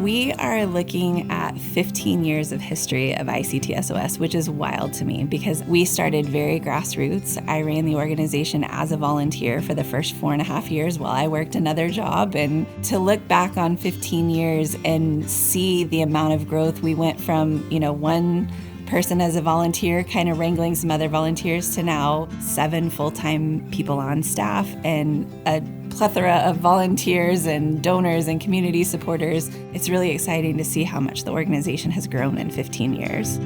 We are looking at 15 years of history of ICT SOS, which is wild to me because we started very grassroots. I ran the organization as a volunteer for the first 4.5 years while I worked another job. And to look back on 15 years and see the amount of growth, we went from, one person as a volunteer kind of wrangling some other volunteers to now 7 full-time people on staff and a plethora of volunteers and donors and community supporters. It's really exciting to see how much the organization has grown in 15 years.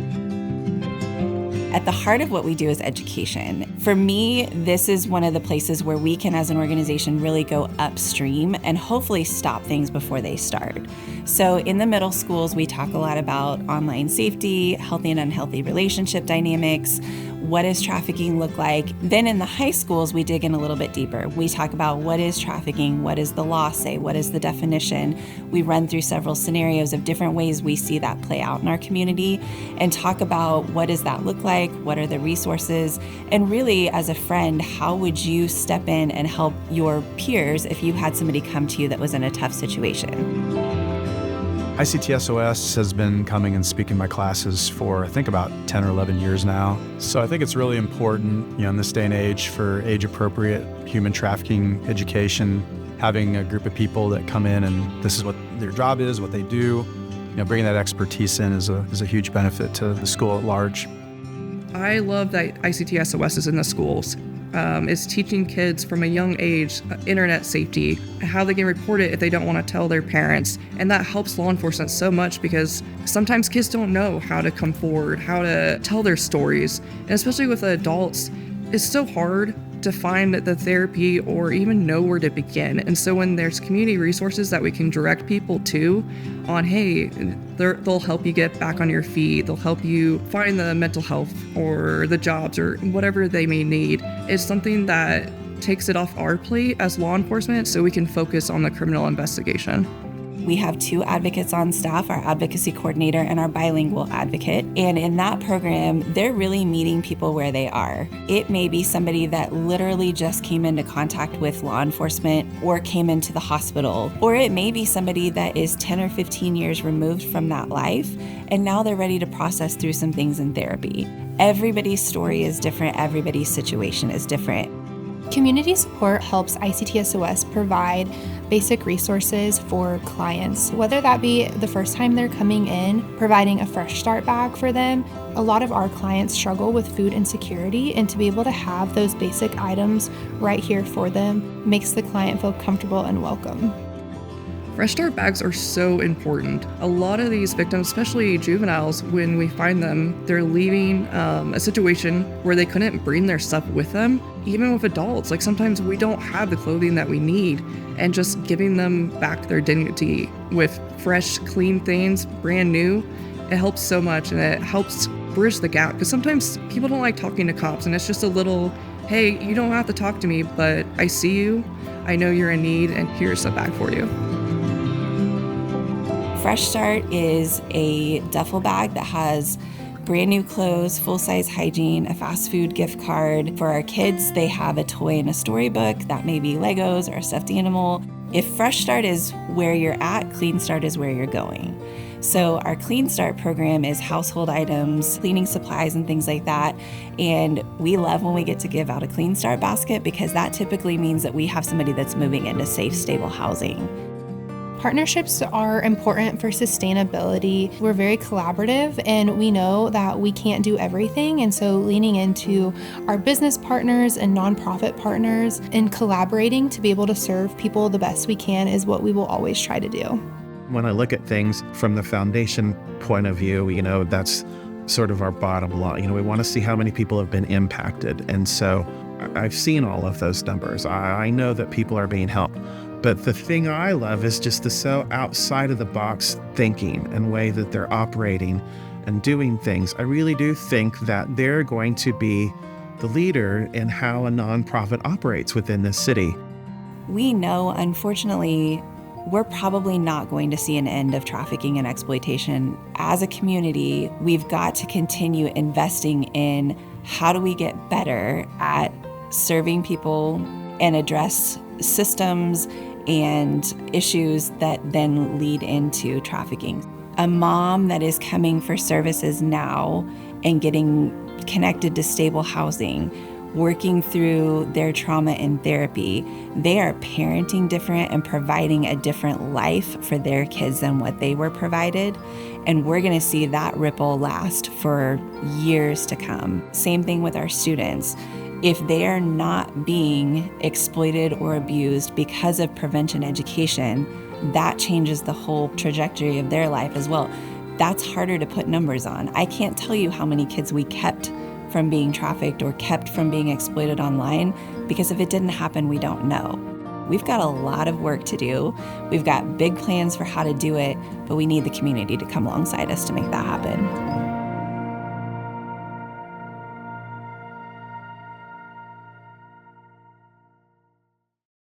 At the heart of what we do is education. For me, this is one of the places where we can, as an organization, really go upstream and hopefully stop things before they start. So in the middle schools, we talk a lot about online safety, healthy and unhealthy relationship dynamics. What does trafficking look like? Then in the high schools, we dig in a little bit deeper. We talk about what is trafficking, what does the law say, what is the definition? We run through several scenarios of different ways we see that play out in our community and talk about what does that look like, what are the resources, and really as a friend, how would you step in and help your peers if you had somebody come to you that was in a tough situation? ICT SOS has been coming and speaking my classes for, I think, about 10 or 11 years now. So I think it's really important, in this day and age for age-appropriate human trafficking education, having a group of people that come in and this is what their job is, what they do. Bringing that expertise in is a huge benefit to the school at large. I love that ICT SOS is in the schools. Is teaching kids from a young age internet safety, how they can report it if they don't want to tell their parents. And that helps law enforcement so much because sometimes kids don't know how to come forward, how to tell their stories. And especially with adults, it's so hard to find the therapy or even know where to begin. And so when there's community resources that we can direct people to on, hey, they'll help you get back on your feet, they'll help you find the mental health or the jobs or whatever they may need, is something that takes it off our plate as law enforcement so we can focus on the criminal investigation. We have 2 advocates on staff, our advocacy coordinator and our bilingual advocate. And in that program, they're really meeting people where they are. It may be somebody that literally just came into contact with law enforcement or came into the hospital, or it may be somebody that is 10 or 15 years removed from that life, and now they're ready to process through some things in therapy. Everybody's story is different. Everybody's situation is different. Community support helps ICT SOS provide basic resources for clients, whether that be the first time they're coming in, providing a fresh start bag for them. A lot of our clients struggle with food insecurity, and to be able to have those basic items right here for them makes the client feel comfortable and welcome. Fresh start bags are so important. A lot of these victims, especially juveniles, when we find them, they're leaving a situation where they couldn't bring their stuff with them. Even with adults, sometimes we don't have the clothing that we need, and just giving them back their dignity with fresh, clean things, brand new, it helps so much, and it helps bridge the gap. Because sometimes people don't like talking to cops, and it's just a little, hey, you don't have to talk to me, but I see you, I know you're in need, and here's a bag for you. Fresh Start is a duffel bag that has brand new clothes, full-size hygiene, a fast food gift card. For our kids, they have a toy and a storybook. That may be Legos or a stuffed animal. If Fresh Start is where you're at, Clean Start is where you're going. So our Clean Start program is household items, cleaning supplies and things like that. And we love when we get to give out a Clean Start basket because that typically means that we have somebody that's moving into safe, stable housing. Partnerships are important for sustainability. We're very collaborative, and we know that we can't do everything. And so leaning into our business partners and nonprofit partners and collaborating to be able to serve people the best we can is what we will always try to do. When I look at things from the foundation point of view, that's sort of our bottom line. We want to see how many people have been impacted. And so I've seen all of those numbers. I know that people are being helped. But the thing I love is just the so outside of the box thinking and way that they're operating and doing things. I really do think that they're going to be the leader in how a nonprofit operates within this city. We know, unfortunately, we're probably not going to see an end of trafficking and exploitation. As a community, we've got to continue investing in how do we get better at serving people and address systems and issues that then lead into trafficking. A mom that is coming for services now and getting connected to stable housing, working through their trauma in therapy, they are parenting different and providing a different life for their kids than what they were provided. And we're gonna see that ripple last for years to come. Same thing with our students. If they are not being exploited or abused because of prevention education, that changes the whole trajectory of their life as well. That's harder to put numbers on. I can't tell you how many kids we kept from being trafficked or kept from being exploited online, because if it didn't happen, we don't know. We've got a lot of work to do. We've got big plans for how to do it, but we need the community to come alongside us to make that happen.